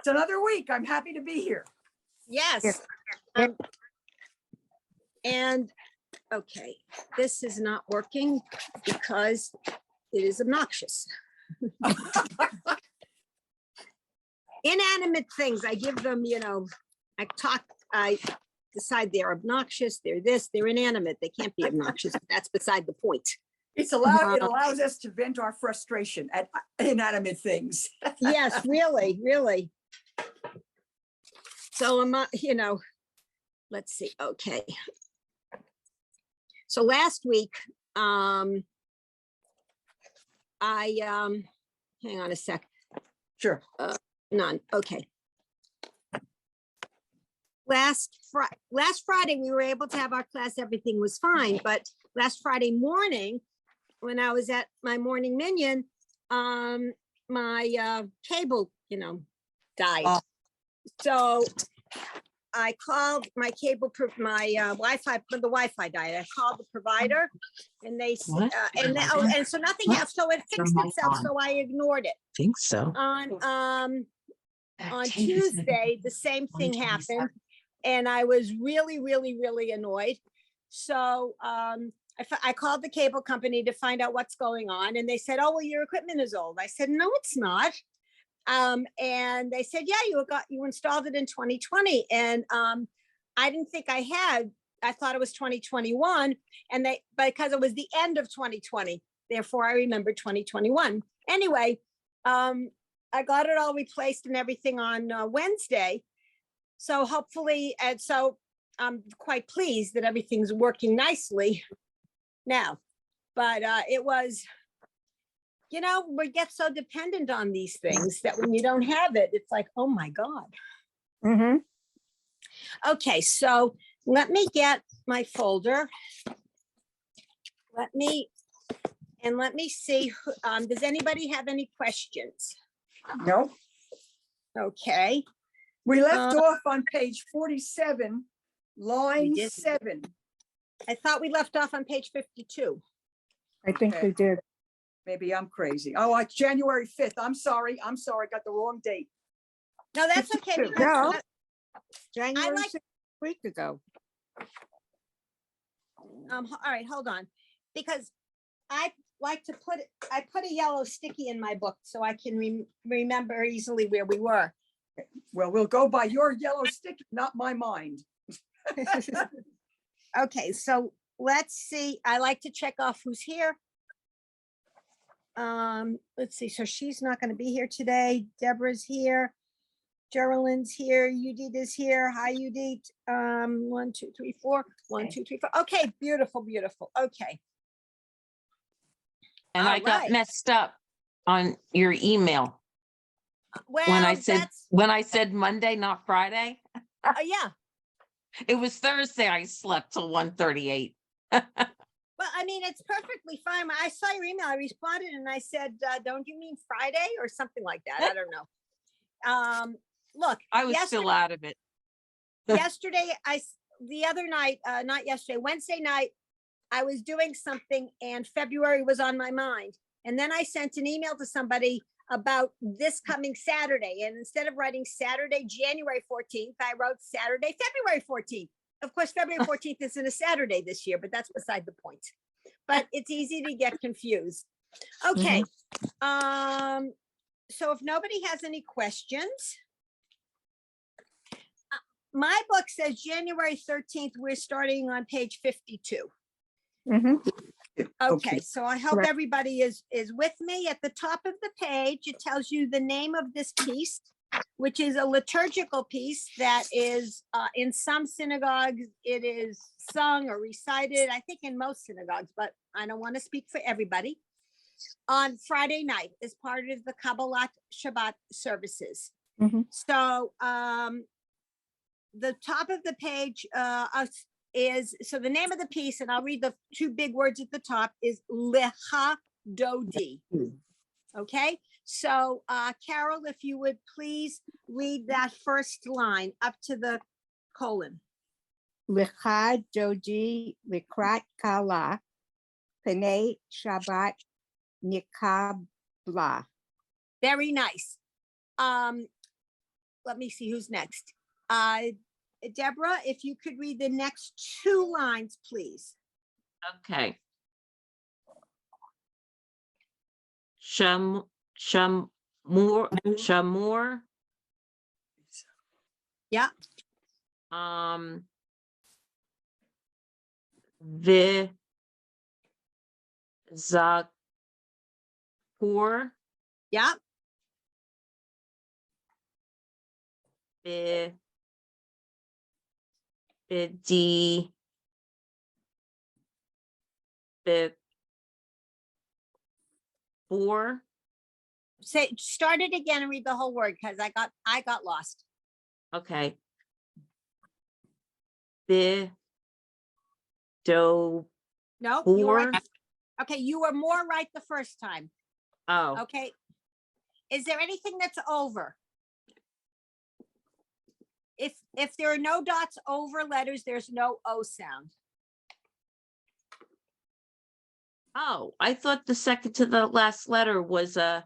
another week. I'm happy to be here. Yes. Yes. And, okay, this is not working because it is obnoxious. Inanimate things, I give them, I decide they're obnoxious, they're this, they're inanimate. They can't be obnoxious. But that's beside the point. It allows us to vent our frustration at inanimate things. Yes, really, really. So let's see. Okay. So last week, hang on a sec. Sure. None. Okay. Last Friday, we were able to have our class. Everything was fine. But last Friday morning, when I was at my morning minion, my cable, died. Oh. So I called my Wi-Fi, but the Wi-Fi died. I called the provider and they, and so nothing else. So it fixed itself. So I ignored it. Think so. On Tuesday, the same thing happened. And I was really, really, really annoyed. So I called the cable company to find out what's going on. And they said, oh, well, your equipment is old. I said, no, it's not. And they said, yeah, you installed it in 2020. And I didn't think I had. I thought it was 2021. And because it was the end of 2020, therefore I remember 2021. Anyway, I got it all replaced and everything on Wednesday. So hopefully, and so I'm quite pleased that everything's working nicely now. But it was, we get so dependent on these things that when you don't have it, it's like, oh my God. Mm-hmm. Okay, so let me get my folder. Let me see, does anybody have any questions? No, Okay, we left off on page 47, line did. 7. I thought we left off on page 52. I think Okay. we did. Maybe I'm crazy. Oh, it's January 5th. I'm sorry. Got the wrong date. No, that's okay. 52. Because No. I January like- 6th, a week ago. all right, hold on. Because I like to I put a yellow sticky in my book so I can remember easily where we were. Well, we'll go by your yellow stick, not my mind. Okay, so let's see. I like to check off who's here. Let's see. So she's not going to be here today. Deborah's here. Geraldine's here. Udit is here. Hi, Udit. 1, 2, 3, 4. 1, 2, 3, 4. Okay, beautiful, beautiful. Okay. And All I got right. messed up on your email Well, when I said that's, Monday, not Friday. yeah. It was Thursday. I slept till 1:38. Well, I mean, it's perfectly fine. I saw your email. I responded and I said, don't you mean Friday or something like that? I don't know. Look, I was still out of it. yesterday, the other night, not yesterday, Wednesday night, I was doing something and February was on my mind. And then I sent an email to somebody about this coming Saturday. And instead of writing Saturday, January 14th, I wrote Saturday, February 14th. Of course, February 14th isn't a Saturday this year, but that's beside the point. But it's easy to get confused. Okay. So if nobody has any questions, my book says January 13th, we're starting on page 52. Mm-hmm. Okay, so I hope Correct. everybody is with me. At the top of the page, it tells you the name of this piece, which is a liturgical piece that is in some synagogues, it is sung or recited, I think in most synagogues, but I don't want to speak for everybody, on Friday night as part of the Kabbalat Shabbat services. Mhm. So the top of the page so the name of the piece, and I'll read the 2 big words at the top, is Lecha Dodi. Okay, so Carol, if you would please read that first line up to the colon. Lecha Dodi Likrat Kala Penei Shabbat Nikabla. Very nice. let me see who's next. Deborah, if you could read the next 2 lines, please. Okay. Shamor. Yeah. Zakor. Yeah. Bidi. Before. Start it again and read the whole word because I got lost. Okay. Do. No, you were Bor. right. Okay, you were more right the first time. Oh, Okay. Is there anything that's over? If there are no dots over letters, there's no O sound. oh, I thought the second to the last letter was a,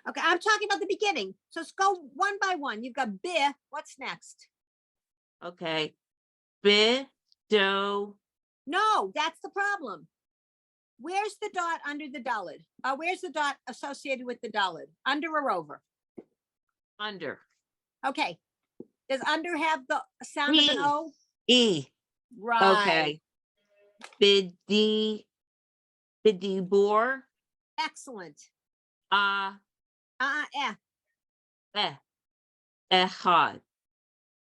Okay, I'm talking about the beginning. So let's go one by one. You've got B. What's next? okay. Do. No, that's the problem. Where's the dot under the Dalid? Where's the dot associated with the Dalid? Under or over? Under. Okay. Does under have the sound of an E. O? E. Right. Okay. Bidi bor. Excellent. Eh. Echad.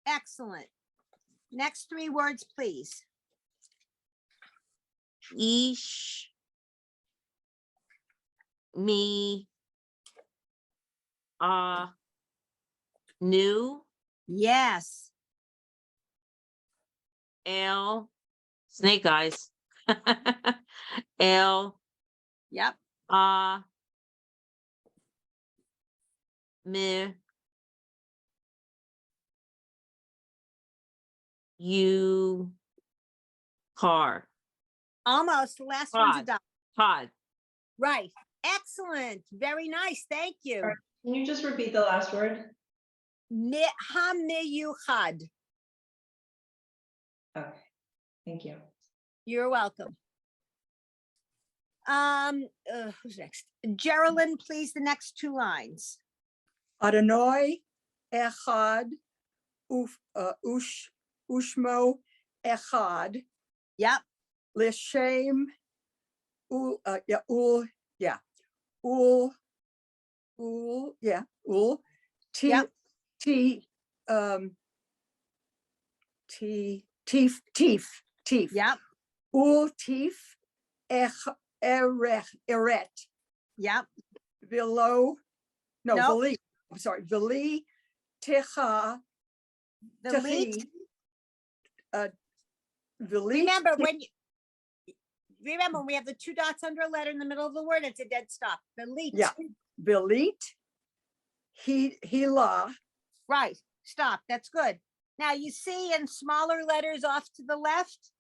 Excellent. Next 3 words, please. Ish. Me. New. Yes. L. Snake eyes. L. Yep. Me. You. Car. Almost. The last one's a Pod. dot. Pod. Right. Excellent. Very nice. Thank you. Sorry. Can you just repeat the last word? Hamiyuchad. Okay, thank you. You're welcome. Who's next? Geraldine, please, the next 2 lines. Adonai echad ushmo echad Yep. l'shem ul t Yep. teef Yep. ul teef eret Yep. below Nope. veli. I'm sorry, veli techa The techi leet. veli. Remember when we have the 2 dots under a letter in the middle of the word, it's a dead stop. The leet. Yeah. Belit, Hila, Right. Stop. That's good. Now you see in smaller letters off to the left,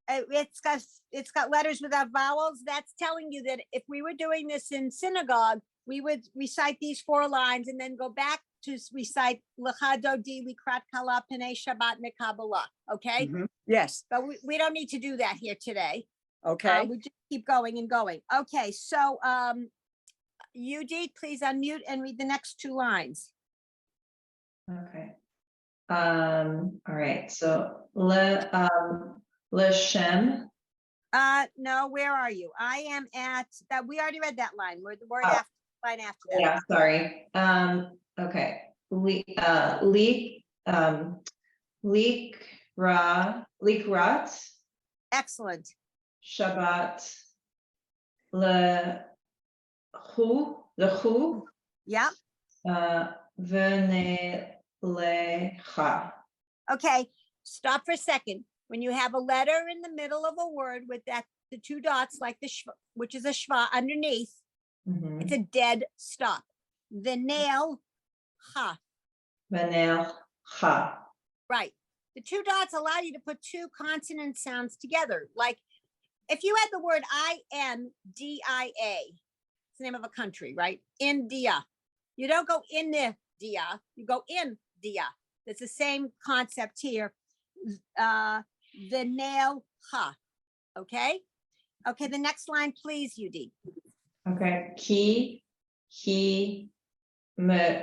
it's got letters without vowels. That's telling you that if we were doing this in synagogue, we would recite these 4 lines and then go back to recite Lecha Dodi Likrat Kala Pnei Shabbat Mekabbalah. Okay, Yes, but we don't need to do that here today. okay. We just keep going and going. Okay, so Yudi, please unmute and read the next 2 lines. Okay. All right, so Leshem. No, where are you? I am at that. We already read that line. We're the word Oh. after line after that. Yeah, sorry. Okay. Likrat Excellent. Shabbat lechu Yep. v'nelecha. Okay, stop for a second. When you have a letter in the middle of a word with the 2 dots, like the shva, which is a shva underneath, it's a dead stop. The nail, ha. V'nelecha. Right. The 2 dots allow you to put 2 consonant sounds together. Like if you had the word India, it's the name of a country, right? India. You don't go in the dia, you go in dia. It's the same concept here. The nail ha. Okay. Okay. The next line, please, Yudi. Okay. Ki, he, me,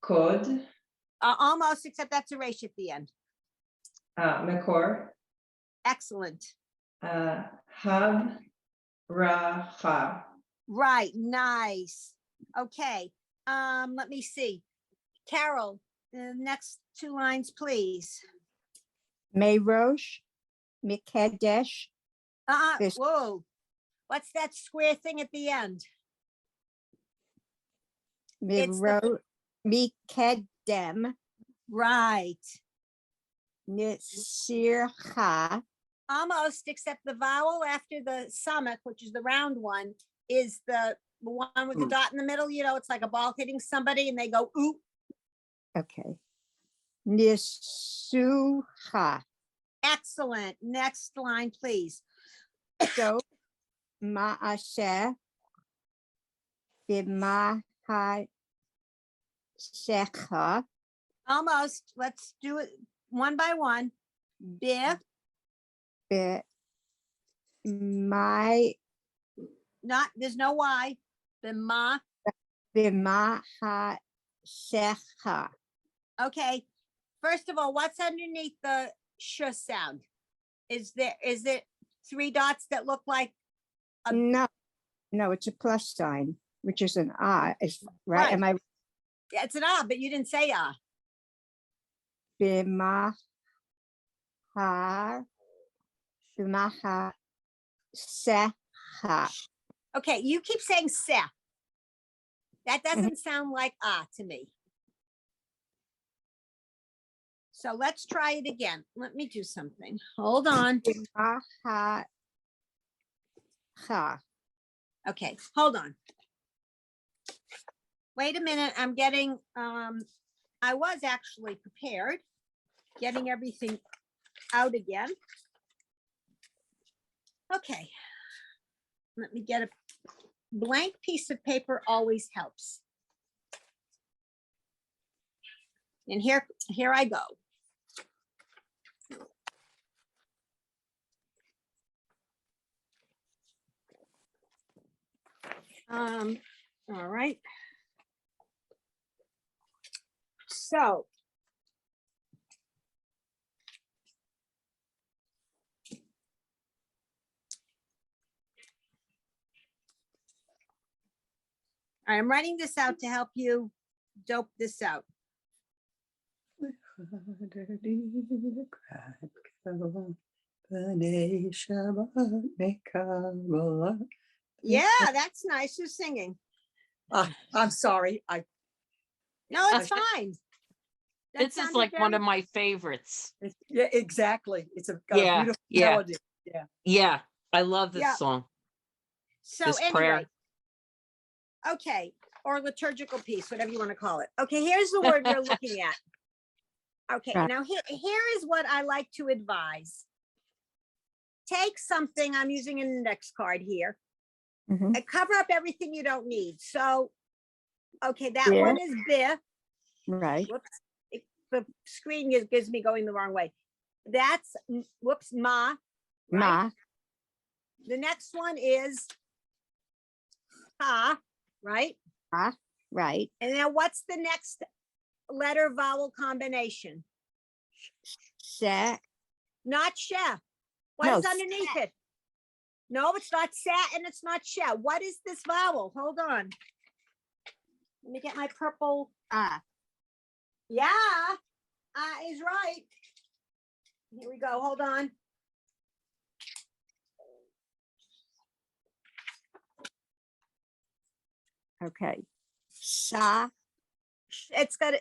code, Almost, except that's a resh at the end. mekor, Excellent. hab, racha. Right. Nice. Okay. Let me see. Carol, the next two lines, please. Merosh, Mikedesh, This- Whoa. What's that square thing at the end? It's the- Mikedem, Right. Nisircha, Almost, except the vowel after the summit, which is the round one, is the one with the dot in the middle. You know, it's like a ball hitting somebody and they go, ooh. okay. Nisucha, Excellent. Next line, please. so Maaseh, Bimahashecha, Almost. Let's do it one by one. Bih, my not, there's no Y. Bima. Bimahashecha. Okay. First of all, what's underneath the sh sound? Is it three dots that look like, No, it's a plus sign, which is an I, is right? Right. Am I yeah, it's an ah, but you didn't say ah. Bimaha Seha. Okay, you keep saying se. That doesn't sound like ah to me. So let's try it again. Let me do something. Hold on. Bimaha Ha. Okay, hold on. Wait a minute, I'm getting, I was actually prepared, getting everything out again. Okay. Let me get a blank piece of paper, always helps. And here I go. All right. So. I'm writing this out to help you dope this out. Yeah, that's nice. Who's singing? I'm sorry. No, it's fine. That This is sounded like one very- of my favorites. Yeah, exactly. It's got a Yeah, beautiful yeah. melody. Yeah, I love this Yeah. song. So this anyway. prayer. Okay, or liturgical piece, whatever you want to call it. Okay, here's the word we're looking at. Okay, Right. now here is what I like to advise. Take something, I'm using an index card here, Mhm. and cover up everything you don't need. So, okay, that Yeah. one is bih. Right. Whoops, the screen gives me going the wrong way. That's, whoops, ma. Right? Ma. The next one is ha, right? Right. And then what's the next letter vowel combination? Se. Not she. What No, is underneath it? No, it's not sa and it's not she. What is this vowel? Hold on. Let me get my purple. Ah. Yeah, is right. Here we go. Hold on. Okay. Sa. It's got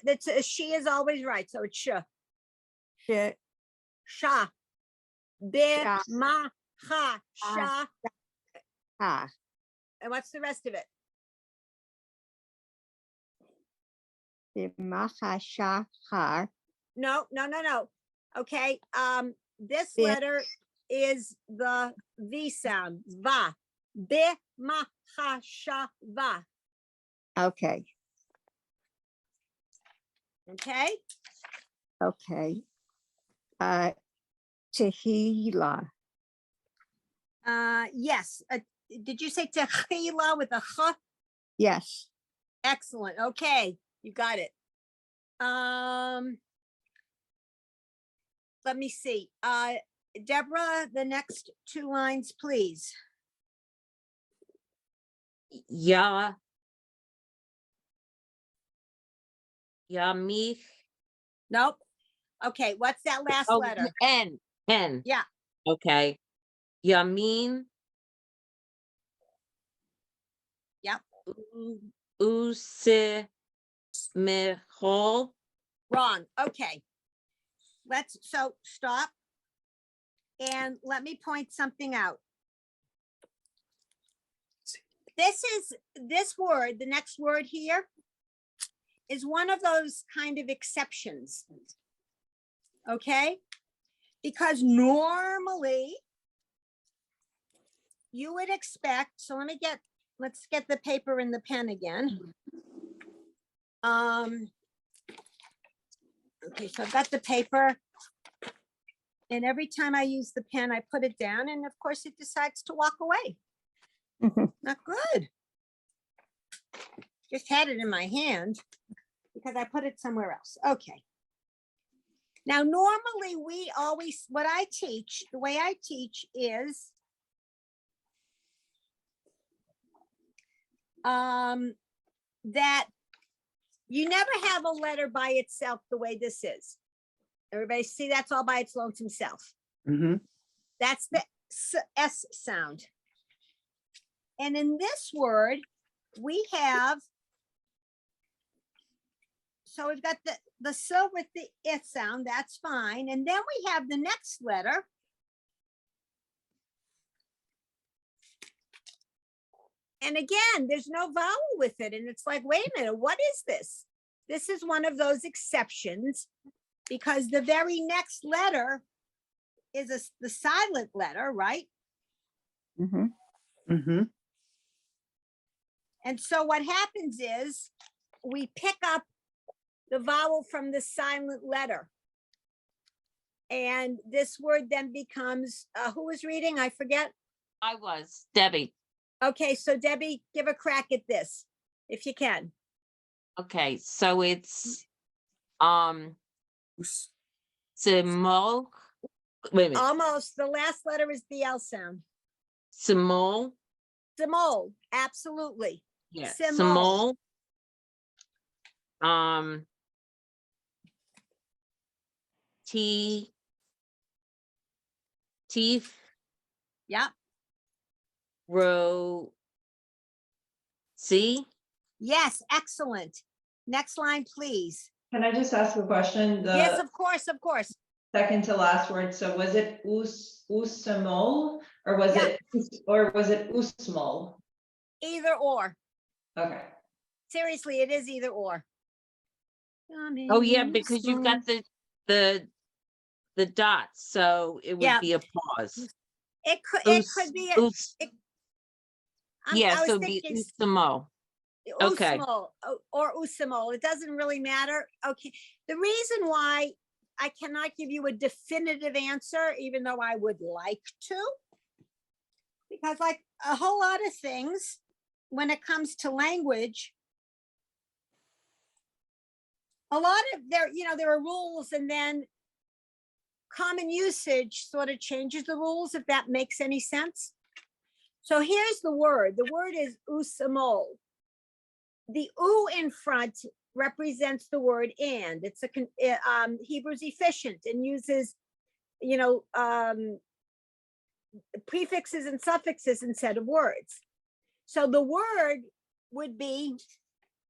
she is always right. So it's sh. She. Sha. Be, Sha. ma, ha, sha. Ha. And what's the rest of it? Bimahashachar. No. Okay. This Be- letter is the V sound. Va. Be, Mahashava. Okay, Okay, okay. Tehillah. yes. Did you say tehila with a ch? Yes. Excellent. Okay, you got it. Let me see. Deborah, the next two lines, please. Ya. Yamich. Nope. Okay, what's that last Oh, letter? N. Yeah. Okay. Yamin. Yep. Usimihol. Wrong. Okay. So stop. And let me point something out. This word, the next word here, is one of those kind of exceptions. Okay? Because normally you would expect, so let's get the paper and the pen again. Okay, so I've got the paper. And every time I use the pen, I put it down, and of course it decides to walk away. Not good. Just had it in my hand because I put it somewhere else. Okay. Now, normally what I teach, the way I teach is that you never have a letter by itself the way this is. Everybody see that's all by its lonesome self. That's the S sound. And in this word, we have, so we've got the S with the I sound, that's fine. And then we have the next letter. And again, there's no vowel with it. And it's like, wait a minute, what is this? This is one of those exceptions because the very next letter is the silent letter, right? And so what happens is we pick up the vowel from the silent letter. And this word then becomes, who was reading? I forget. I was Debbie. Okay, so Debbie, give a crack at this if you can. Okay, so it's Simol. Wait a minute. Almost. The last letter is the L sound. Simol. Simol, absolutely. Yeah. Simol. Simol. Teeth. Yep. Row. C. Yes, excellent. Next line, please. Can I just ask a question? Yes, The of course, of course. second to last word, so was it usamol or was Yeah. it usmol? Either or. Okay. Seriously, it is either or. Oh yeah, because you've got the dots, so it would Yeah. be a pause. It could be. Yeah, I was so it'd be thinking Usamo. Okay. Usmo or Usimo. It doesn't really matter. Okay. The reason why I cannot give you a definitive answer, even though I would like to, because like a whole lot of things, when it comes to language, a lot of there are rules, and then common usage sort of changes the rules, if that makes any sense. So here's the word. The word is usamol. The u in front represents the word and. It's Hebrew's efficient and uses, prefixes and suffixes instead of words. So the word would be,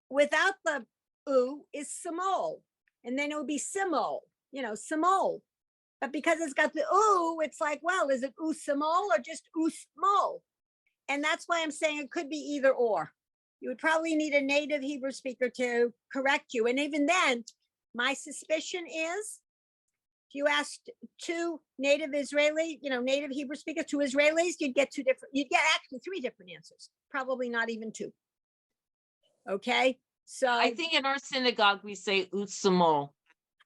without the u, is simol, and then it would be simol, simol. But because it's got the u, it's like, well, is it usimol or just usmol? And that's why I'm saying it could be either or. You would probably need a native Hebrew speaker to correct you. And even then, my suspicion is if you asked two native Israeli, native Hebrew speakers, two Israelis, you'd get actually three different answers, probably not even two. Okay, so I think in our synagogue, we say Utsumol.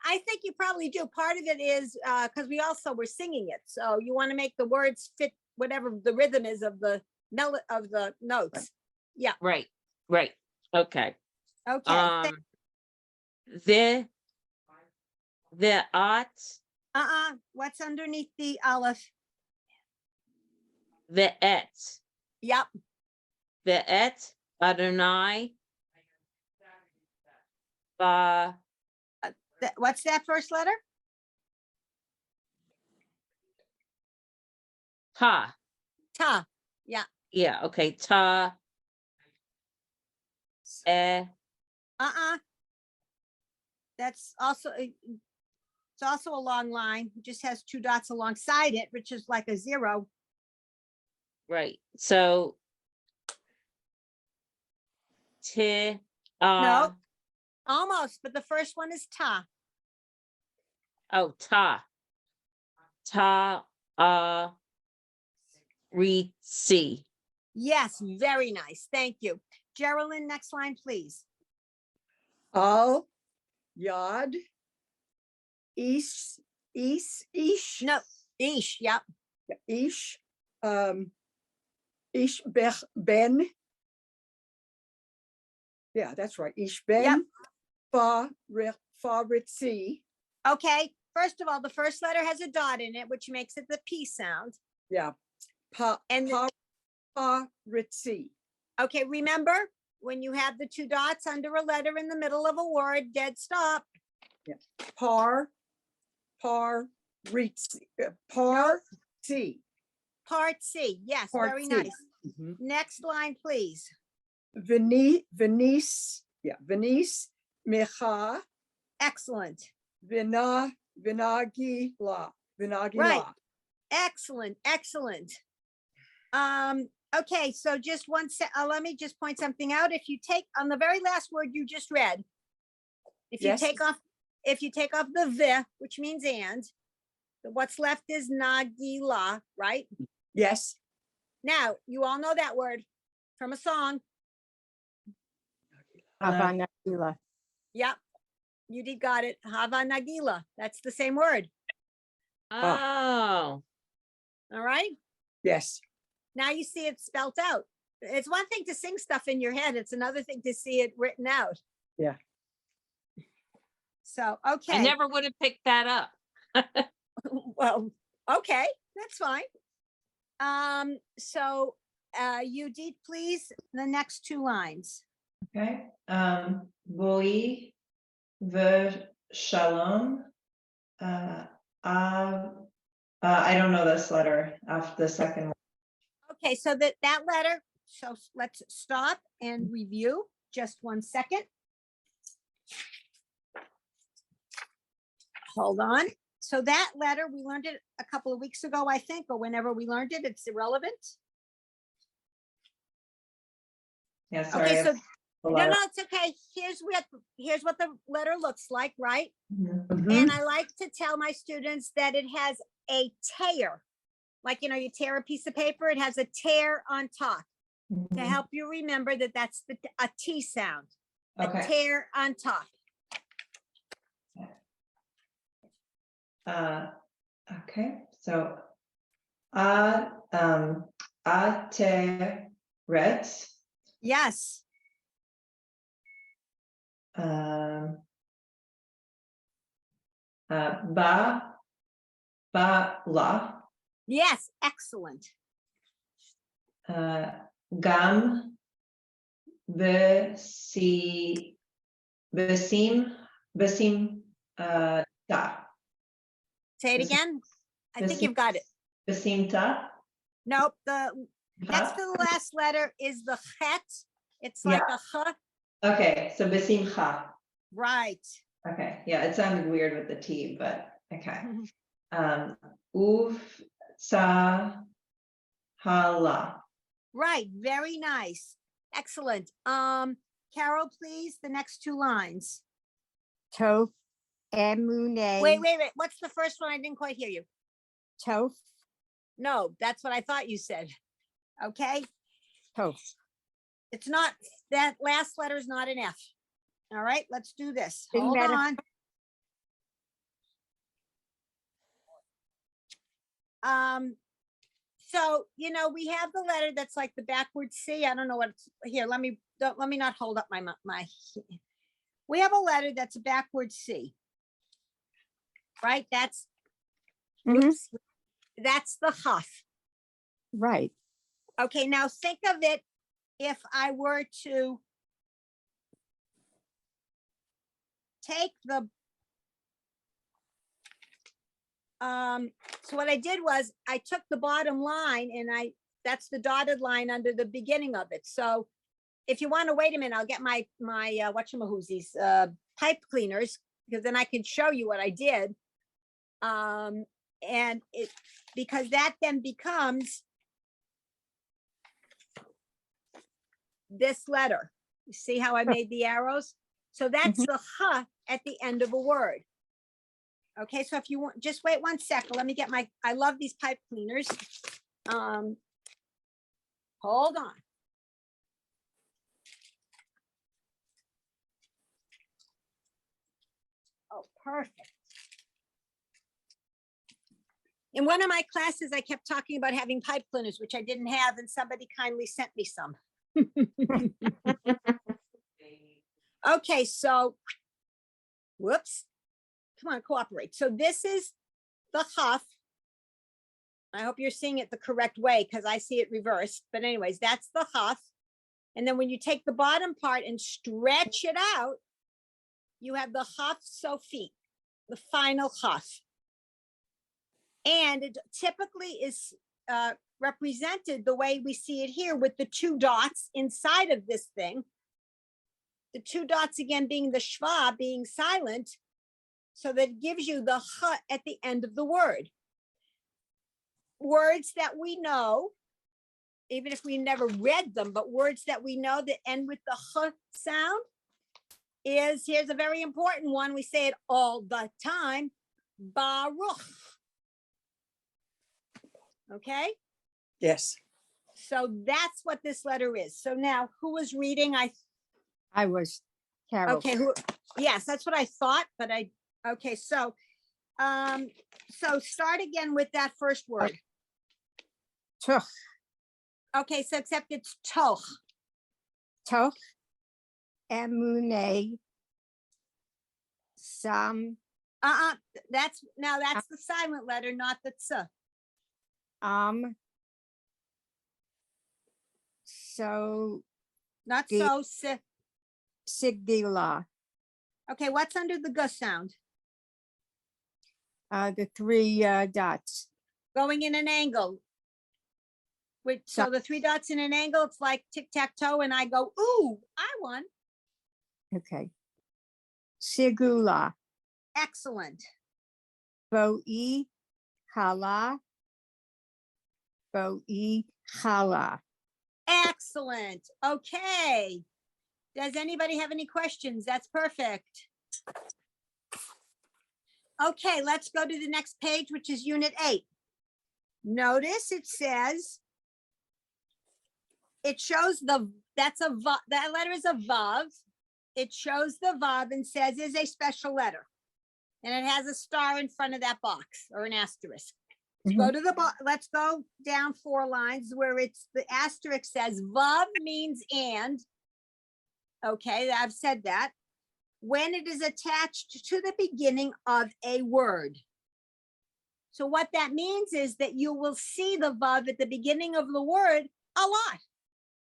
I think you probably do. Part of it is because we also were singing it. So you want to make the words fit whatever the rhythm is of the notes. Right, right. Okay. Okay. The at, What's underneath the aleph? the et, Yep. the et, Adonai, ba, What's that first letter? ta. Ta. Yeah, okay, ta, That's also it's also a long line. It just has two dots alongside it, which is like a zero. right, so ti, No. Almost, but the first one is ta. oh, ta, re, si. Yes, very nice. Thank you. Geraldine, next line, please. Al, Yad, Ish, No, ish. Yep. Ish, Ish Ben. Yeah, that's right. Ish Ben, Faritzi. Okay. First of all, the first letter has a dot in it, which makes it the P sound. Yeah. And Faritzi. Okay, remember when you have the two dots under a letter in the middle of a word, dead stop. Ritzi. Parti. Part C. Yes, Part very C. nice. Mhm. Next line, please. Venice, Mecha, Excellent. Vinagi La. Right. Excellent. Okay, so just one let me just point something out. If you take on the very last word you just read, if you Yes. take off the v, which means and, what's left is nagila, right? Yes. Now, you all know that word from a song. Hava Nagila. Yep. You did got it. Hava nagila. That's the same word. Oh, All right. Yes. Now you see it spelt out. It's one thing to sing stuff in your head. It's another thing to see it written out. Yeah. So, okay. I never would have picked that up. Well, okay, that's fine. So, Udit, please, the next two lines. Okay, Boi, Ver, Shalom. I don't know this letter after the second one. Okay, so that letter, so let's stop and review. Just 1 second. Hold on. So that letter, we learned it a couple of weeks ago, I think, or whenever we learned it, it's irrelevant. Yeah, sorry. Okay, so a no, lot of- it's okay. Here's what the letter looks like, right? Mhm. And I like to tell my students that it has a tear. Like, you tear a piece of paper, it has a tear on top to Mhm. help you remember that that's a T sound, a Okay. tear on top. Okay, so Ateret, Yes, La, yes, excellent. Gam, Besim, Ta. Say it This- again. I think this- you've got it. Besim Ta. Nope, the next to the last letter is the chet. It's like a ch, Okay, so Besim Ha. right. Okay, yeah, it sounded weird with the T, but okay. Uv Sa Hala. Right, very nice. Excellent. Carol, please, the next two lines. To Emune. Wait. What's the first one? I didn't quite hear you. Toph. No, that's what I thought you said. Okay, Toph. it's not, that last letter is not an F. All right, let's do this. Didn't Hold matter. on. So, we have the letter that's like the backward C. I don't know what it's here. Let me not hold up my. We have a letter that's a backward C. Right? That's, Mhm. oops, that's the huff. Right. Okay, now think of it if I were to take the, so what I did was I took the bottom line and that's the dotted line under the beginning of it. So if you want to wait a minute, I'll get my whatchamahoozies, pipe cleaners, because then I can show you what I did. And because that then becomes this letter. You see how I made the arrows? So that's the huh at the end of a word. Okay, so if you want, just wait 1 second. Let me get I love these pipe cleaners. Hold on. Oh, perfect. In one of my classes, I kept talking about having pipe cleaners, which I didn't have, and somebody kindly sent me some. Okay, so, whoops. Come on, cooperate. So this is the huff. I hope you're seeing it the correct way because I see it reversed. But anyways, that's the huff. And then when you take the bottom part and stretch it out, you have the huff Sophie, the final huff. And it typically is represented the way we see it here with the 2 dots inside of this thing. The 2 dots again being the schwa, being silent. So that gives you the h at the end of the word. Words that we know, even if we never read them, but words that we know that end with the h sound is, here's a very important one. We say it all the time, Baruch. Okay? Yes. So that's what this letter is. So now who was reading? I was Carol. Okay, yes, that's what I thought, but okay, so start again with that first word. Tuch. Okay, so except it's toch. Toch. Emune. Sam. That's the silent letter, not the ts. So. Not the- so, si. Sigdila. Okay, what's under the g sound? The 3 dots. Going in an angle. So the 3 dots in an angle, it's like tic-tac-toe, and I go, ooh, I won. Okay. Sigula. Excellent. Boi. Khala. Boi. Khala. Excellent. Okay. Does anybody have any questions? That's perfect. Okay, let's go to the next page, which is Unit 8. Notice it says, it shows that letter is a vav. It shows the vav and says is a special letter. And it has a star in front of that box or an asterisk. Go to let's go down 4 lines where it's the asterisk says vav means and. Okay, I've said that. When it is attached to the beginning of a word. So what that means is that you will see the vav at the beginning of the word a lot,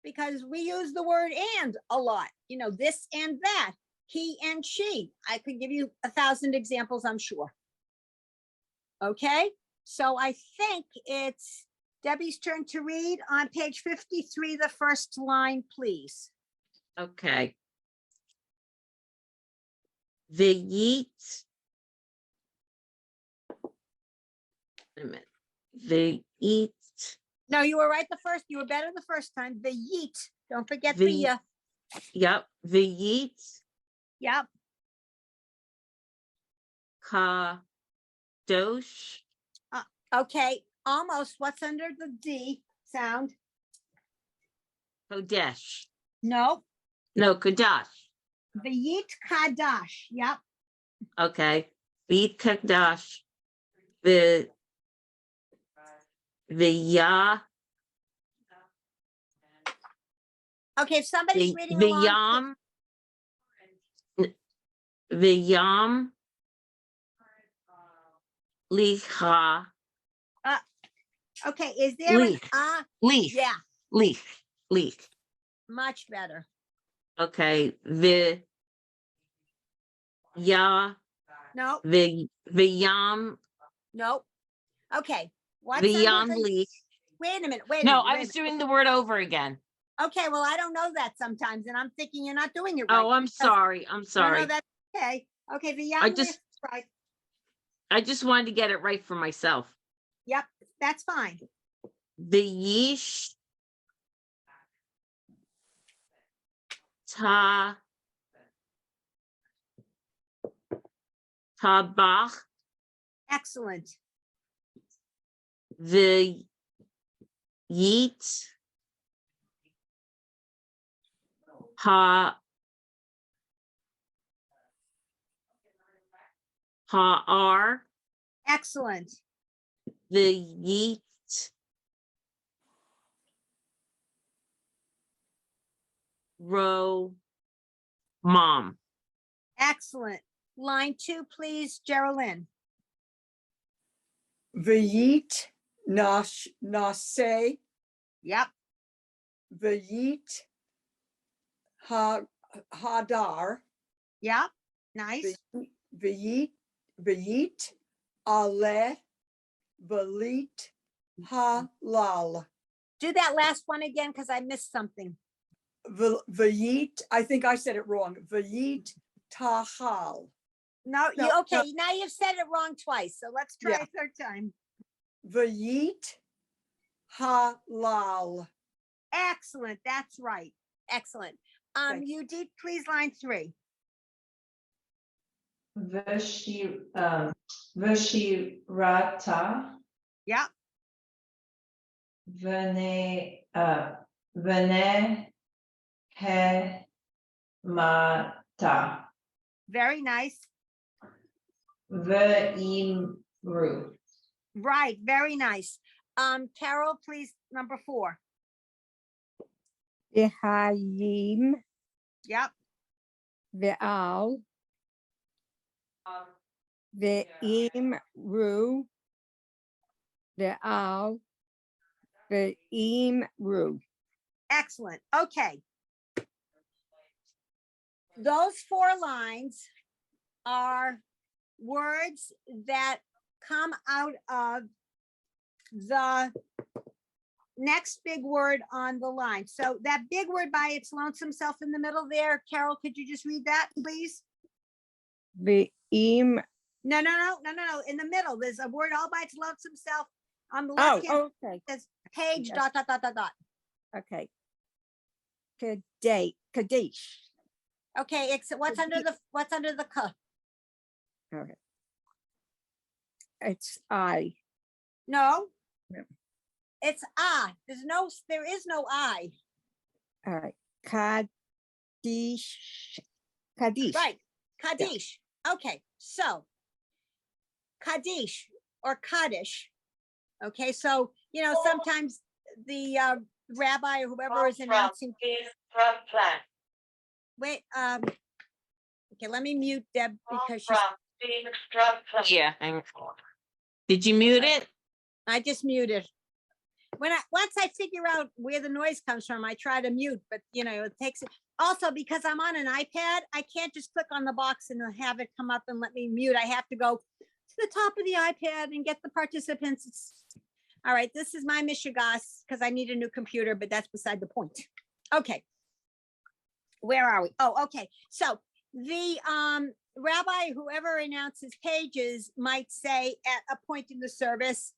because we use the word and a lot. This and that, he and she. I could give you 1,000 examples, I'm sure. Okay, so I think it's Debbie's turn to read on page 53, the first line, please. Okay. V'yit. Wait a minute. V'yit. No, you were right you were better the first time. The yeet. Don't forget the The- Yep. V'yit. Yep. Kadosh. Okay, almost. What's under the D sound? Kodesh. No, No, Kodash. Vayit Kadash. Yep. Okay. Beat Kodash. The Ya. Okay, if somebody's The reading along. Yam. The Yam. Licha. Okay, is there an Leaf. ah? Leaf. Yeah, Leaf. much better. Okay. The Ya. No, The Yam. no. Okay, what's The under Yam the? Leaf. Wait a minute. Wait a No, minute. I wait a was minute. doing the word over again. Okay, well, I don't know that sometimes, and I'm thinking you're not doing it right. Oh, I'm because- sorry. I'm No, sorry. no, that's okay. Okay, the I young just- right. I just wanted to get it right for myself. Yep, that's fine. The Yish Ta Tabach. Excellent. The Yeet Ha'ar. Excellent. The Yeet Row Mom. Excellent. Line 2, please, Geraldine. Vayit Nase, Yep. Vayit Hadar, Yep. Nice. Vayit Ale, Valit Halal. Do that last one again because I missed something. Vayit, I think I said it wrong. Vayit Tahal. No, No, you okay? Now you've said it wrong twice, so let's try Yeah. a third time. Vayit Halal. Excellent. That's right. Excellent. Thank You did please line 3. Vashirata. Yep. Vene Hemata. Very nice. Ve'imru. Right. Very nice. Carol, please, number 4. V'hayim Yep. ve'al ve'imru ve'al ve'imru. Excellent. Okay. Those 4 lines are words that come out of the next big word on the line. So that big word by its lonesome self in the middle there, Carol, could you just read that, please? Ve'im. No. In the middle, there's a word all by its lonesome self on the Oh, left hand. okay, Says page Yes. ... okay. Kadesh. Okay, it's what's under the k? Okay. It's I. No. Yep. It's there is no I. All right. Kaddish. Kaddish. Right, Kaddish. Okay, so Kaddish or Kaddish. Okay, so, sometimes the rabbi or whoever is announcing. Wait, okay, let me mute Deb because she's, Yeah. Did you mute it? I just muted. Once I figure out where the noise comes from, I try to mute, but it takes it. Also, because I'm on an iPad, I can't just click on the box and have it come up and let me mute. I have to go to the top of the iPad and get the participants. All right, this is my mishigas because I need a new computer, but that's beside the point. Okay. Where are we? Oh, okay. So the rabbi, whoever announces pages, might say at a point in the service,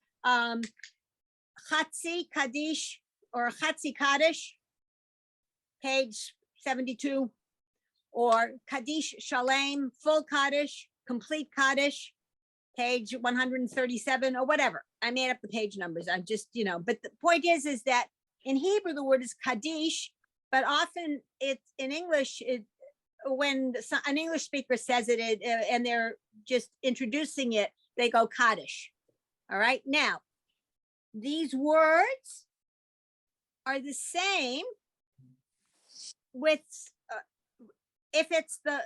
Chatzi Kaddish or Chatzi Kaddish, page 72, or Kaddish Shalem, full Kaddish, complete Kaddish, page 137 or whatever. I made up the page numbers. I'm just, but the point is that in Hebrew, the word is Kaddish, but often it's in English, when an English speaker says it and they're just introducing it, they go Kaddish. All right. Now, these words are the same with, if it's the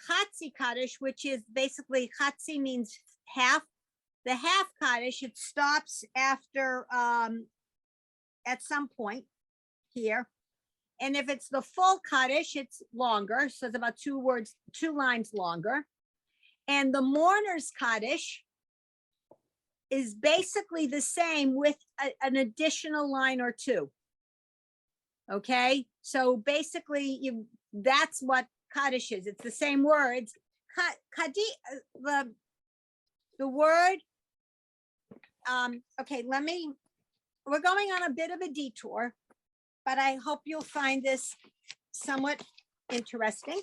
Chatzi Kaddish, which is basically Chatzi means half. The half Kaddish, it stops after, at some point here. And if it's the full Kaddish, it's longer. So it's about 2 lines longer. And the mourner's Kaddish is basically the same with an additional line or 2. Okay, so basically that's what Kaddish is. It's the same words. The word, okay, we're going on a bit of a detour, but I hope you'll find this somewhat interesting.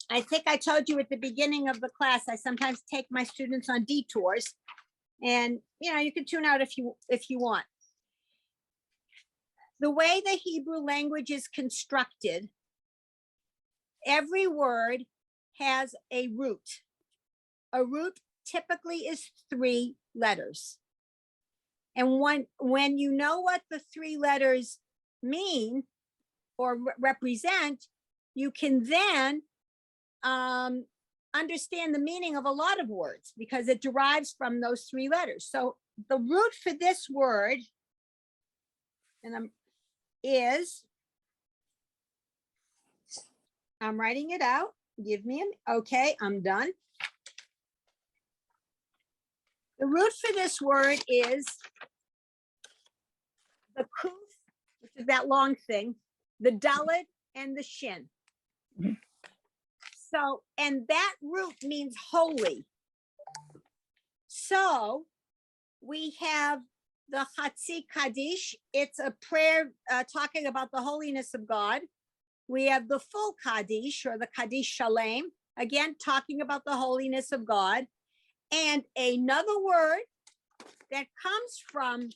I think I told you at the beginning of the class, I sometimes take my students on detours, and you can tune out if you want. The way the Hebrew language is constructed, every word has a root. A root typically is 3 letters. And when you know what the 3 letters mean or represent, you can then understand the meaning of a lot of words because it derives from those 3 letters. So the root for this word, I'm writing it out. Give me okay, I'm done. The root for this word is the kuf, which is that long thing, the dalet, and the shin. So, and that root means holy. So we have the Chatzi Kaddish. It's a prayer talking about the holiness of God. We have the full Kaddish, or the Kaddish Shalem, again, talking about the holiness of God. And another word that comes from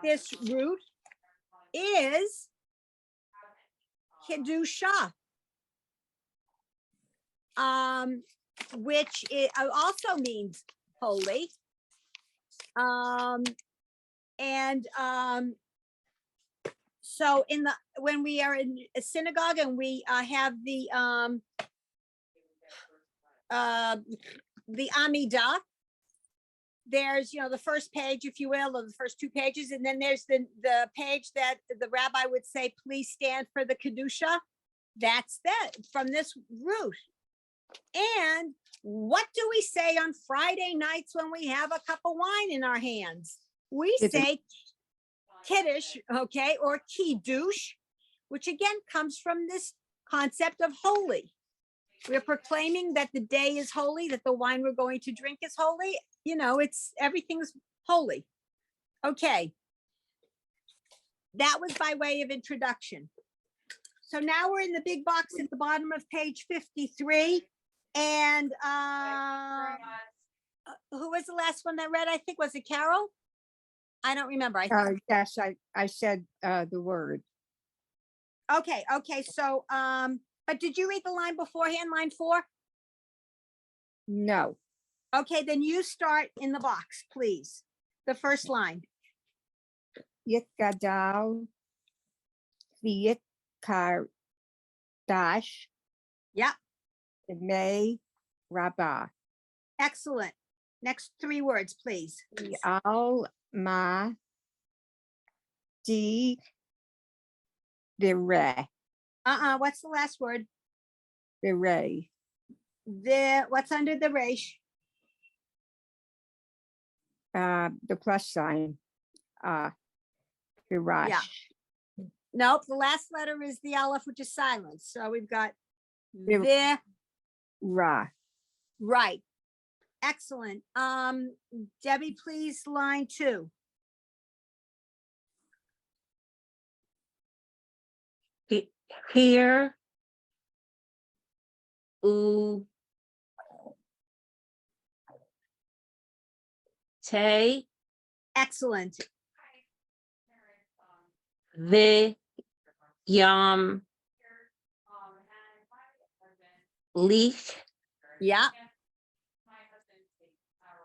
this root is Kedusha, which also means holy. So when we are in a synagogue and we have the Amidah, there's the first page, if you will, or the first 2 pages, and then there's the page that the rabbi would say, please stand for the Kedusha. That's that from this root. And what do we say on Friday nights when we have a cup of wine in our hands? We say Kiddush, okay, or Kiddush, which again comes from this concept of holy. We're proclaiming that the day is holy, that the wine we're going to drink is holy. Everything's holy. Okay. That was by way of introduction. So now we're in the big box at the bottom of page 53. And who was the last one that read? I think, was it Carol? I don't remember. Yes, I said the word. Okay. So, but did you read the line beforehand, line 4? No. Okay, then you start in the box, please. The first line. Yit gadal, v'yit kardash, Yep, May Rabbah. excellent. Next 3 words, please. Al ma di vire. What's the last word? Vire. What's under the resh? The plus sign. Virash. Yeah. Nope, the last letter is the aleph, which is silent. So we've got the Ra. right. Excellent. Debbie, please, line 2. Here, u, Te, Excellent. Vi, Yam, Lich, Yeah,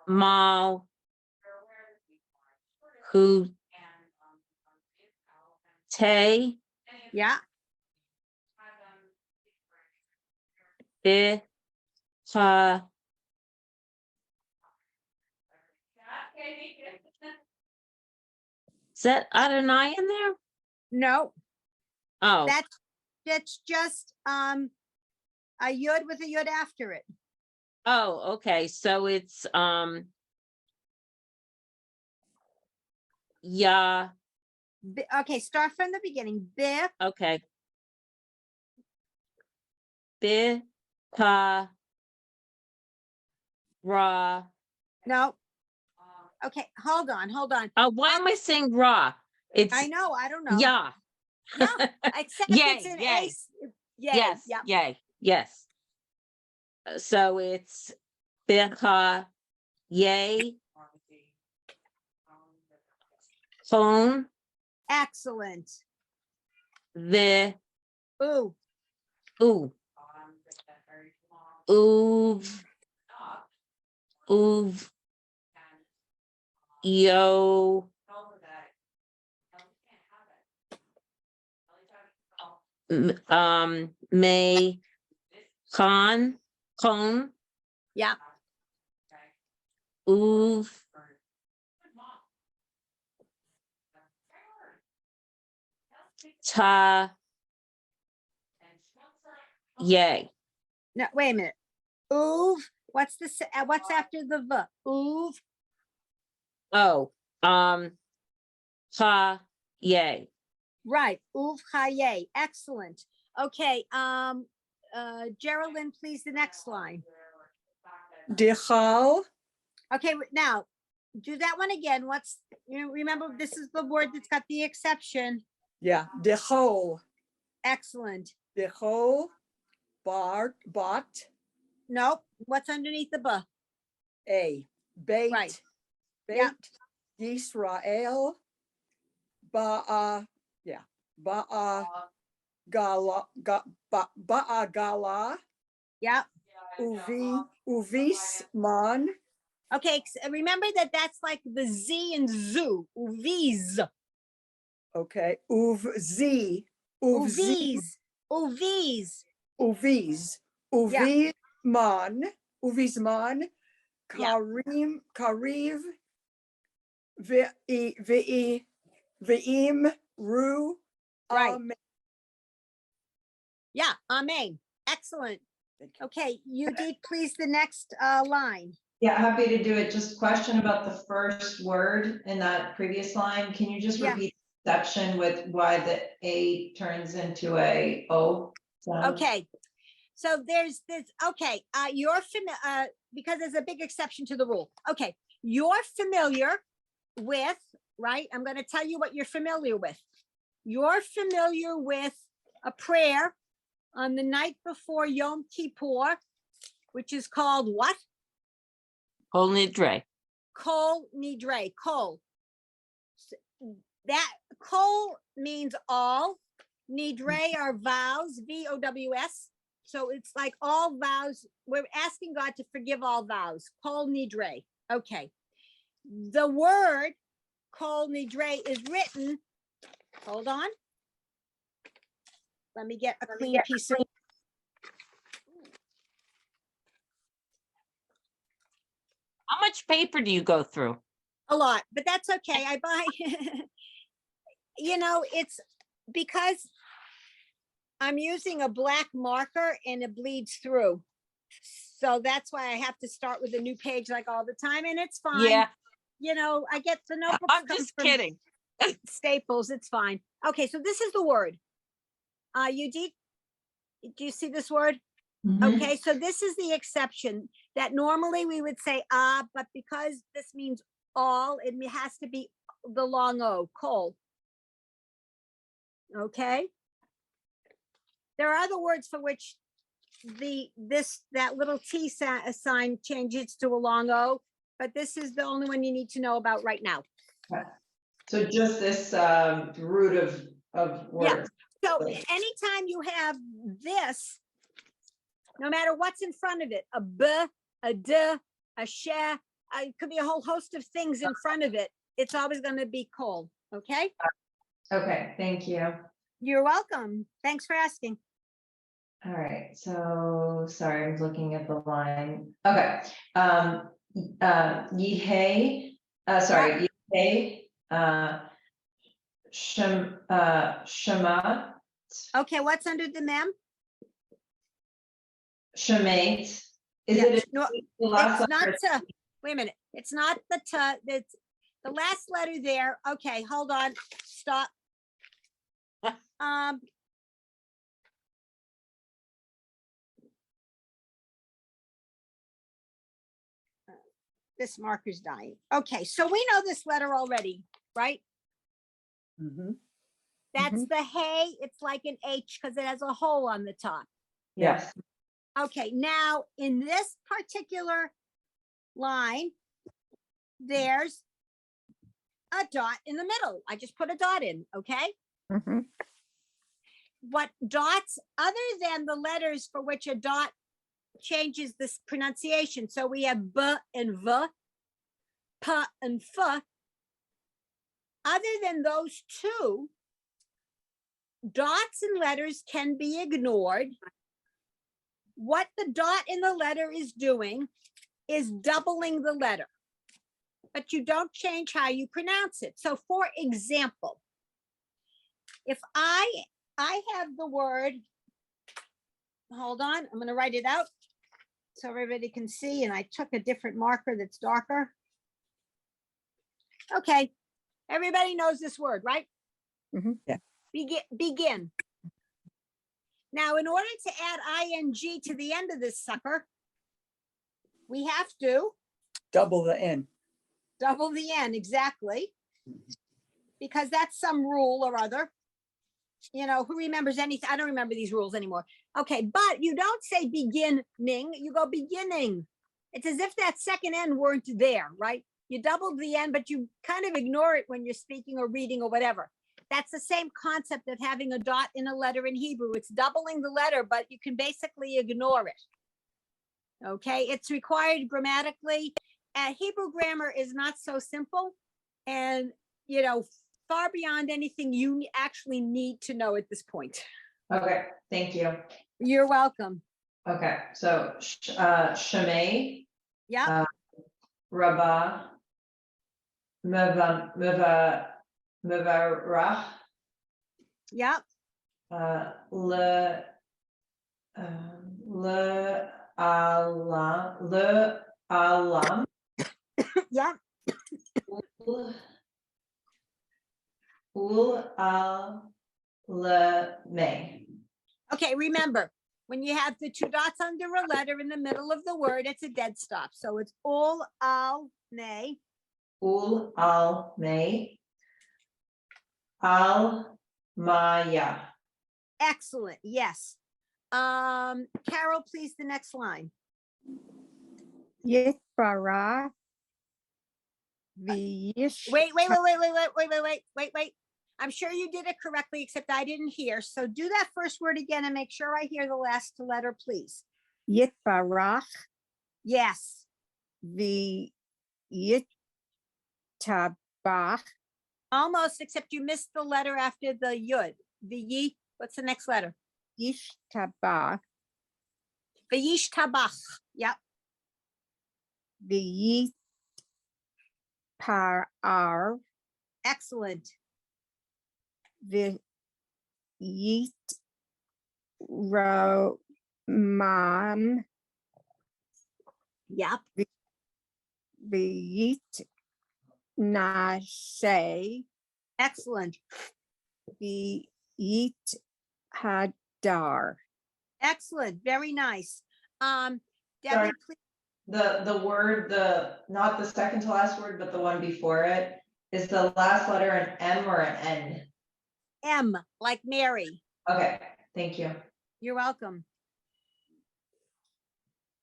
Mal, Hu, Te, yeah. Bi, Ha. Is that Adonai in there? No, Oh, that's just a yud with a yud after it. oh, okay, so it's, yeah, Okay, start from the beginning. Bi, okay. Bi, Pa, Ra. no. Okay, hold on. Oh, why am I saying Ra? It's, I know, I don't know. yeah. Yeah, except Yay, it's an yay. ace. Yay, Yes, yeah. yay, yes. So it's Bicha, yay. Phone, Excellent. the, Ooh, ooh. Oov, oov, yo. May, con, cone, yeah. oov. Ta, yay. No, wait a minute. Ooh, what's what's after the v? Ooh, Oh, ha, yay. right. Ooh, chaye. Excellent. Okay, Geraldine, please, the next line. Dichal, Okay, now do that one again. What's, you remember, this is the word that's got the exception. yeah, dichol, Excellent. dichol, bot, Nope. What's underneath the b? bait, Right. bait, Yeah. Yisrael, ba'a, yeah, ba'a, gala, ba'a gala, Yeah. uvis man, Okay, remember that that's like the Z and zoo. Uviz. okay, uvzi, Uviz. Uviz. uviz, Yeah. uvisman, Yeah. kariv, ve'im, ru, Right. amen. Yeah. Amen. Excellent. Thank you. Okay, you did please the next line. Yeah, happy to do it. Just question about the first word in that previous line. Can you just Yeah. repeat the section with why the A turns into a O? sound? Okay. So there's this, okay, you're familiar, because there's a big exception to the rule. Okay, you're familiar with, right? I'm going to tell you what you're familiar with. You're familiar with a prayer on the night before Yom Kippur, which is called what? Kol nidre. Kol nidre, kol. That kol means all. Nidre are vows, VOWS. So it's like all vows. We're asking God to forgive all vows. Kol nidre. Okay. The word kol nidre is written. Hold on. Let me get a clean piece of. How much paper do you go through? A lot, but that's okay. I buy, it's because I'm using a black marker and it bleeds through. So that's why I have to start with a new page like all the time, and it's fine. Yeah, I get the notebooks. I'm come just from kidding. Staples, it's fine. Okay, so this is the word. Do you see this word? Mhm. Okay, so this is the exception that normally we would say but because this means all, it has to be the long O, kol. Okay. There are other words for which that little T sign changes to a long O. but this is the only one you need to know about right now. So just this root of Yeah. words. So Right. anytime you have this, no matter what's in front of it, a b, a d, a she, it could be a whole host of things in front of it. It's always going to be kol. Okay. Okay, thank you. You're welcome. Thanks for asking. All right, so sorry, I'm looking at the line. Okay. Yihei, sorry, Yihei, Shema, Okay. What's under the mem? Shemate. Is Yeah, it no, the last It's not letter? to, wait a minute. It's not the to, it's the last letter there. Okay, hold on. Stop. Um. This marker's dying. Okay, so we know this letter already, right? Mhm. That's the hey. It's like an H because it has a hole on the top. Yes, Okay, now in this particular line, there's a dot in the middle. I just put a dot in, okay? Mhm. What dots, other than the letters for which a dot changes this pronunciation. So we have b and v, p and f. Other than those two, dots and letters can be ignored. What the dot in the letter is doing is doubling the letter, but you don't change how you pronounce it. So for example, if I have the word, hold on, I'm going to write it out so everybody can see, and I took a different marker that's darker. Okay, everybody knows this word, right? Mhm. Yeah. Begin. Now, in order to add ing to the end of this sucker, we have to Double the N. double the N, exactly. Because that's some rule or other. You know, who remembers anything? I don't remember these rules anymore. Okay, but you don't say beginning, you go beginning. It's as if that second N weren't there, right? You doubled the N, but you kind of ignore it when you're speaking or reading or whatever. That's the same concept of having a dot in a letter in Hebrew. It's doubling the letter, but you can basically ignore it. Okay, it's required grammatically. Hebrew grammar is not so simple, and you know, far beyond anything you actually need to know at this point. okay, thank you. You're welcome. Okay, so Shemay, Yeah, Rabbah, Mevarach, yeah, Le Alam, yeah. Ul Al Le May. Okay, remember, when you have the two dots under a letter in the middle of the word, it's a dead stop. So it's ul al nay. Ul Al May. Al Maya. Excellent. Yes. Carol, please, the next line. Yitbarach v'yish. Wait. I'm sure you did it correctly, except I didn't hear. So do that first word again and make sure I hear the last letter, please. Yitbarach Yes. v'yitabach Almost, except you missed the letter after the yud. The yi. What's the next letter? yishtabach Vayish tabach. Yep. v'yitparar Excellent. v'yitromam Yep. v'yitnaseh Excellent. v'yithadar. Excellent. Very nice. Debbie, Sorry. please. The word, not the second to last word, but the one before it, is the last letter an M or an N? M, like Mary. Okay, thank you. You're welcome.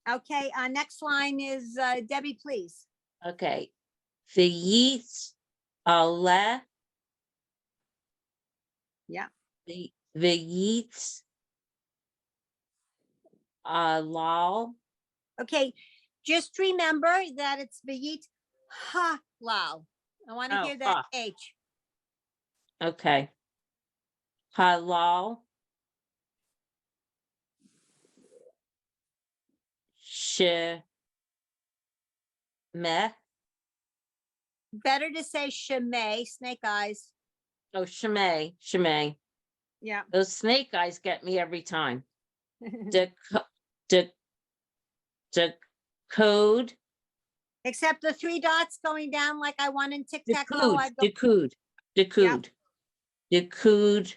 Okay, next line is Debbie, please. Okay. V'yit ale. Yeah. V'yit alal. Okay, just remember that it's Vayit Halal. I want to Oh, hear that ha. H. Okay. Halal. Shemeh. Better to say Shemay, snake eyes. Oh, Shemay. Yeah. Those snake eyes get me every time. The code. Except the 3 dots going down like I want in tic-tac-toe. I'd go, Dekud.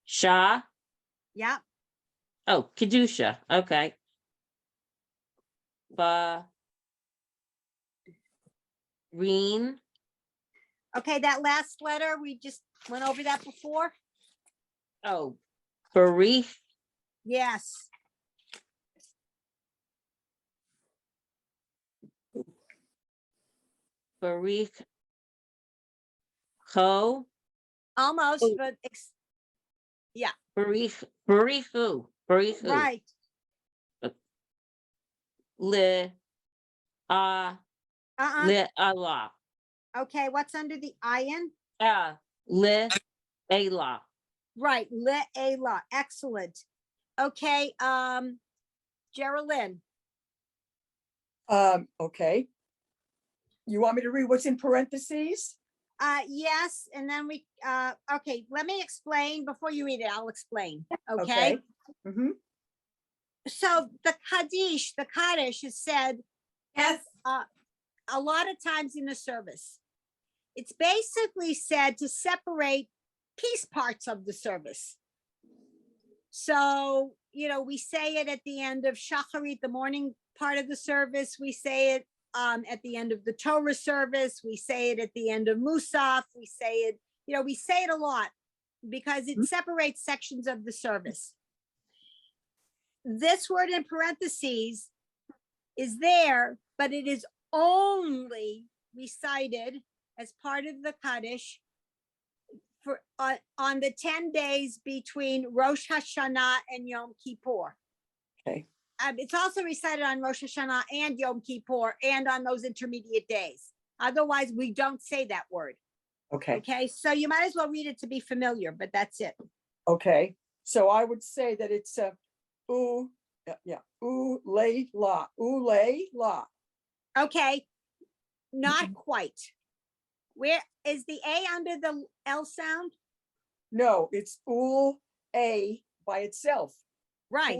Shah. yeah. Oh, Kedusha. Okay. Reen. Okay, that last letter, we just went over that before. Oh, Barith. Yes. Barith. Ho. Almost, Oh. but Barithu. right. Le. Le Allah. Okay, what's under the iron? Le. Allah. Right, le'ela. Excellent. Okay, Geraldine. Okay. You want me to read what's in parentheses? Yes, and then okay, let me explain before you read it. I'll explain. Okay. Mhm. So the Kaddish is said Yes. a lot of times in the service. It's basically said to separate piece parts of the service. So, we say it at the end of Shacharit, the morning part of the service. We say it at the end of the Torah service. We say it at the end of Musaf. We say it a lot because it separates sections of the service. This word in parentheses is there, but it is only recited as part of the Kaddish for on the 10 days between Rosh Hashanah and Yom Kippur. Okay. It's also recited on Rosh Hashanah and Yom Kippur and on those intermediate days. Otherwise, we don't say that word. Okay. Okay, so you might as well read it to be familiar, but that's it. Okay. So I would say that it's u lay la. Okay, not quite. Where is the A under the L sound? No, it's a by itself. Right,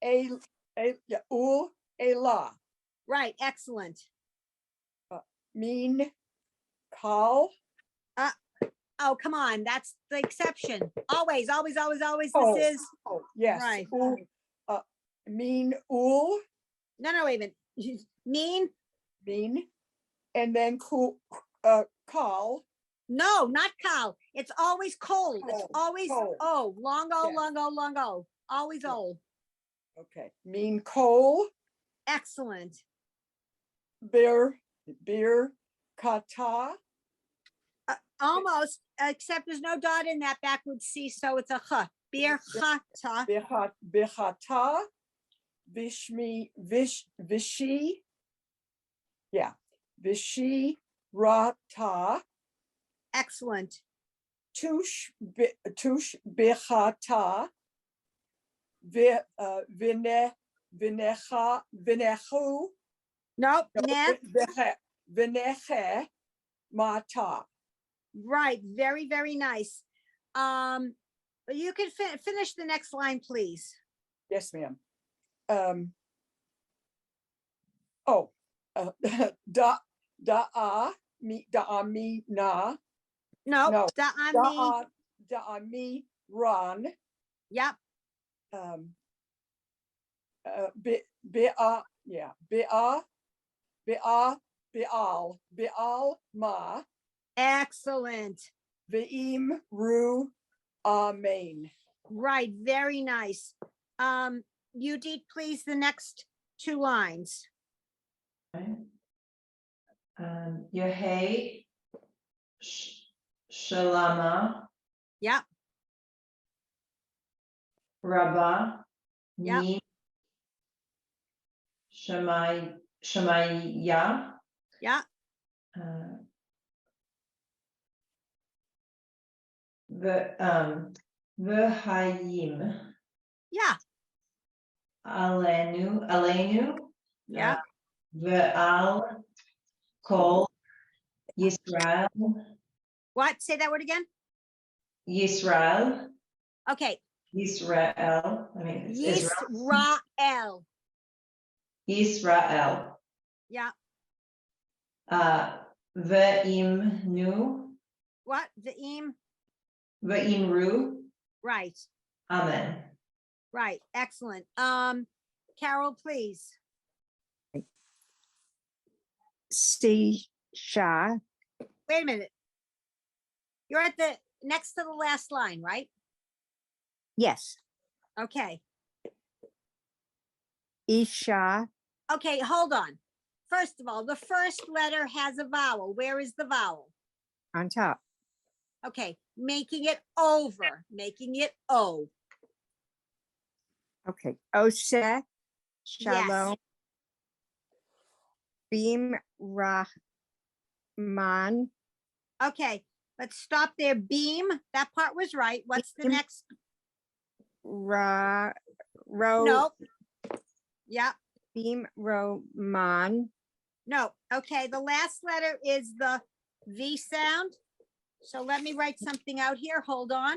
A la. right, excellent. Mean call. Oh, come on, that's the exception. Always, always, always, always, Oh. this is, Oh, yes. Right. Mean no, wait a minute. Mean, and then call. no, not cow. It's always cold. It's Cold, always, cold. long O, Yes. long O. Always Yeah. old. Okay. Mean coal. Excellent. Beer kata. Almost, except there's no dot in that backward C, so it's a ch. Bir chata. Bechata. Vishi. Yeah. Vishi rata. Excellent. Tush bechata. Vinechu. Nope, ne, Vineche mata. right, very, very nice. You can finish the next line, please. Yes, ma'am. Mi na. No, No, da'ami, mi ron. yep, Be'al ma. excellent. Ve'im ru amen. Right, very nice. Udit, please, the next 2 lines. Yehei Shalama Yep, Rabba Yep. Ni Shemaya yep, V'hayim yeah, Alenu yeah. Ve'al Kol Yisrael What? Say that word again? Yisrael Okay, Yisrael. I mean, it's Israel. Yisrael. Yisrael. Yeah, Ve'imnu what? Ve'im? Ve'imru. Right, Amen. right, excellent. Carol, please. Sisha, Wait a minute. You're at the, next to the last line, right? yes. Okay, Isha, okay, hold on. First of all, the first letter has a vowel. Where is the vowel? on top. Okay, making it over, making it O. Okay. Ose, Shalom, Beam Rahman, Okay, let's stop there. Beam, that part was right. What's the Beam. next? Ro, No. Yeah, Beam Roman, no. Okay, the last letter is the V sound. So let me write something out here. Hold on.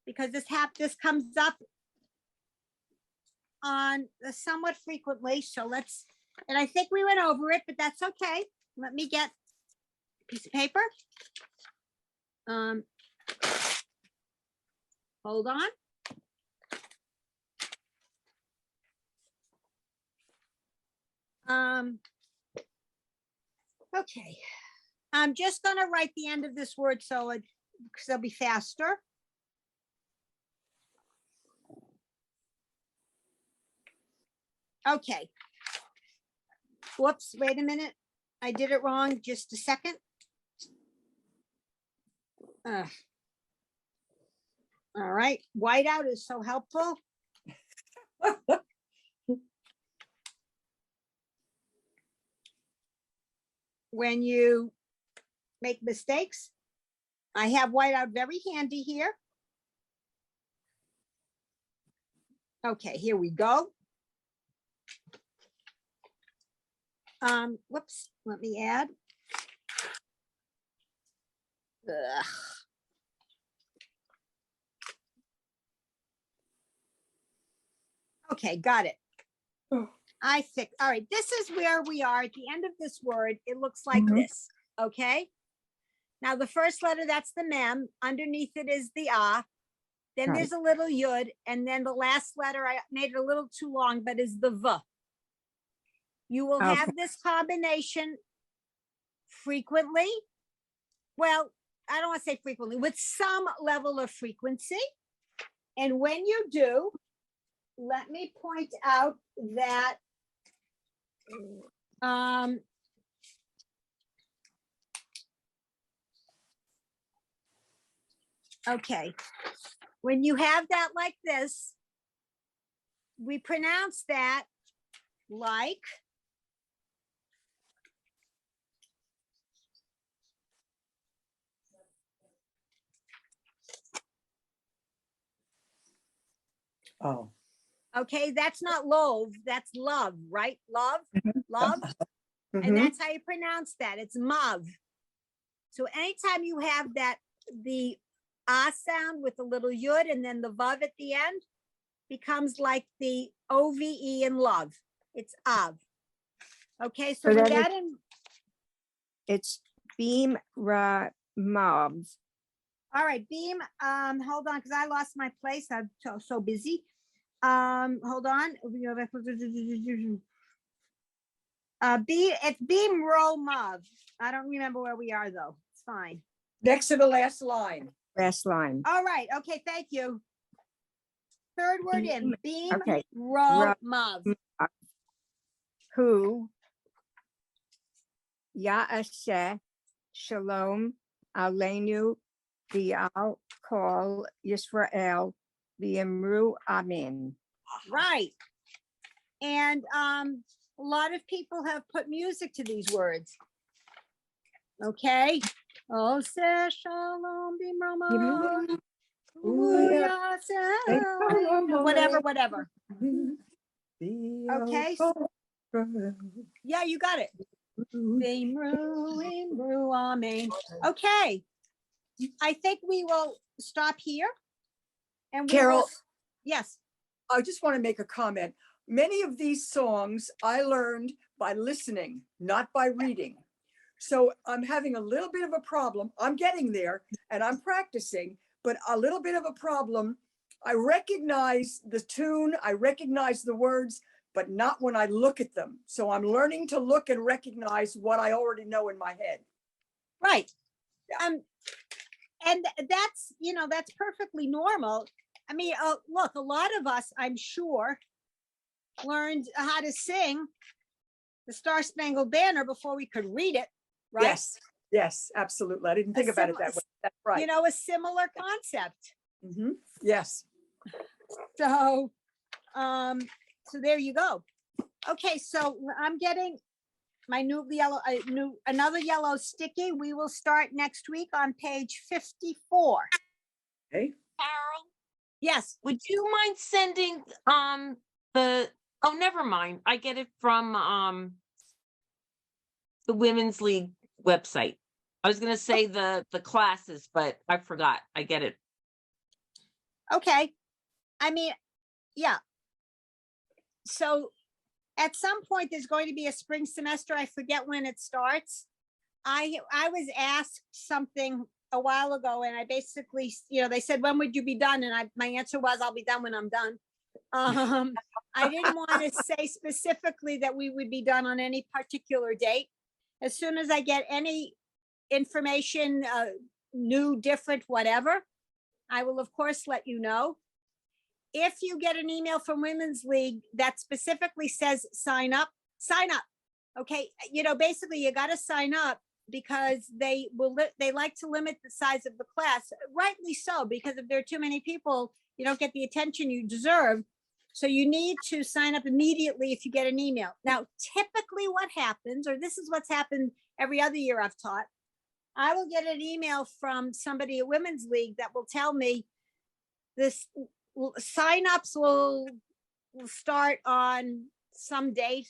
Because this comes up on somewhat frequently. So let's, and I think we went over it, but that's okay. Let me get a piece of paper. Hold on. Okay. I'm just gonna write the end of this word so it, because it'll be faster. Okay. Whoops, wait a minute. I did it wrong. Just a second. Ugh. All right, whiteout is so helpful. When you make mistakes, I have whiteout very handy here. Okay, here we go. Whoops, let me add. Ugh. Okay, got it. Oh. I think, all right, this is where we are at the end of this word. It looks like Mhm. this, okay? Now, the first letter, that's the mem. Underneath it is the ah. Then Right. there's a little yud, and then the last letter, I made it a little too long, but is the v. You will Okay. have this combination frequently. Well, I don't want to say frequently, with some level of frequency. And when you do, let me point out that okay, when you have that like this, we pronounce that like Oh. okay, that's not loaf, that's love, right? Love, Mhm. love. And Mhm. that's how you pronounce that. It's mav. So anytime you have that, the ah sound with a little yud and then the vav at the end becomes like the OVE in love. It's av. Okay, so So with that is- that in, It's Beam Ramav. all right, Beam, hold on, because I lost my place. I'm so busy. Hold on. It's Beam Romav. I don't remember where we are though. It's fine. Next to the last line. Last line. All right, okay, thank you. Third word in, Beam Okay. Romav. Who Ya'aseh Shalom Aleinu V'al Kol Yisrael V'Yamru Amen. Right. And a lot of people have put music to these words. Okay. Oh, say shalom b'mrama. Whatever. Okay. Yeah, you got it. V'imru, amen. Okay. I think we will stop here. And we will- Carol, Yes. I just want to make a comment. Many of these songs I learned by listening, not by reading. So I'm having a little bit of a problem. I'm getting there and I'm practicing, but a little bit of a problem. I recognize the tune, I recognize the words, but not when I look at them. So I'm learning to look and recognize what I already know in my head. Right. And that's, that's perfectly normal. I mean, look, a lot of us, I'm sure, learned how to sing the Star Spangled Banner before we could read it, right? Yes, yes, absolutely. I didn't think about it that way. That's right. A similar concept. Mhm. Yes. So, so there you go. Okay, so I'm getting my another yellow sticky. We will start next week on page 54. Okay. Carol, Yes. would you mind sending never mind. I get it from the Women's League website. I was gonna say the classes, but I forgot. I get it. Okay. I mean, yeah. So at some point, there's going to be a spring semester. I forget when it starts. I was asked something a while ago, and I basically, they said, when would you be done? And my answer was, I'll be done when I'm done. I didn't want to say specifically that we would be done on any particular date. As soon as I get any information, new, different, whatever, I will, of course, let you know. If you get an email from Women's League that specifically says sign up, sign up. Okay. Basically you got to sign up because they like to limit the size of the class, rightly so, because if there are too many people, you don't get the attention you deserve. So you need to sign up immediately if you get an email. Now, typically what happens, or this is what's happened every other year I've taught, I will get an email from somebody at Women's League that will tell me this signups will start on some date.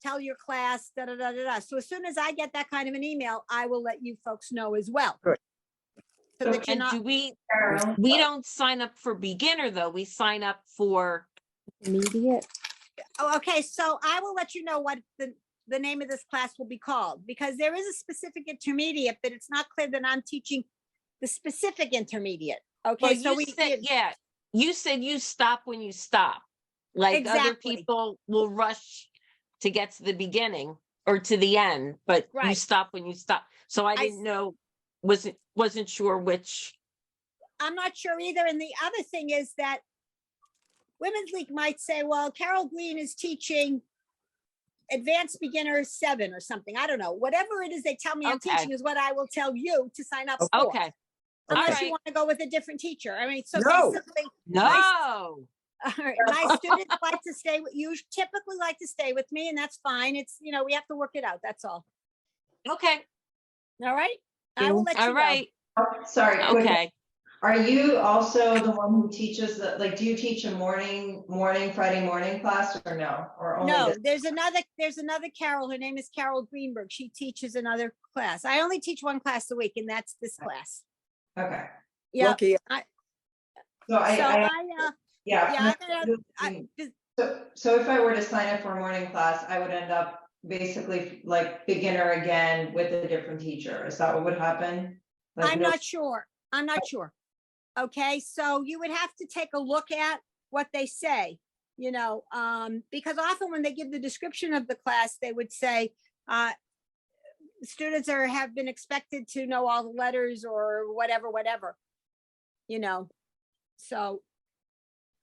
Tell your class, da da da da da. So as soon as I get that kind of an email, I will let you folks know as well. Good. So that you're And not, Carol, we don't sign up for beginner though. We sign up for Immediate. oh, okay. So I will let you know what the name of this class will be called, because there is a specific intermediate, but it's not clear that I'm teaching the specific intermediate. Okay, Well, so you said you stop when you stop. Like other Exactly. people will rush to get to the beginning or to the end, but you Right. stop when you stop. So I didn't know, wasn't sure which. I'm not sure either. And the other thing is that Women's League might say, well, Carol Green is teaching Advanced Beginner 7 or something. I don't know. Whatever it is they tell me I'm Okay. teaching is what I will tell you to sign up for. Okay. Unless All you right. want to go with a different teacher. I mean, so No. basically, No. all right, my students like to stay with you, typically like to stay with me, and that's fine. It's, we have to work it out. That's all. Okay. All right. I will let you All know. right. oh, sorry. wait, Okay. Are you also the one who teaches do you teach a morning Friday morning class or no? Or only No, this? there's another Carol. Her name is Carol Greenberg. She teaches another class. I only teach one class a week, and that's this class. Okay. Yeah. Lucky. So I Yeah, so if I were to sign up for a morning class, I would end up basically like beginner again with a different teacher. Is that what would happen? Like, I'm no- not sure. I'm not sure. Okay, so you would have to take a look at what they say, because often when they give the description of the class, they would say, students have been expected to know all the letters or whatever, so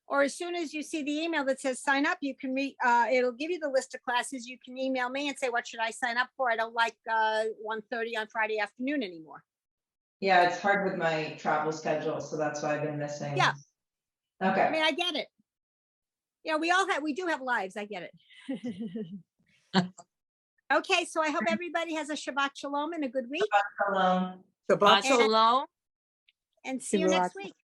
or as soon as you see the email that says sign up, you can it'll give you the list of classes. You can email me and say, what should I sign up for? I don't like 1:30 on Friday afternoon anymore. Yeah, it's hard with my travel schedule, so that's why I've been missing. Yeah. I Okay, mean, I get it. Yeah, we do have lives. I get it. Okay, so I hope everybody has a Shabbat Shalom and a good week, hello. Shabbat And- shalom. and see you next Shabbat. week.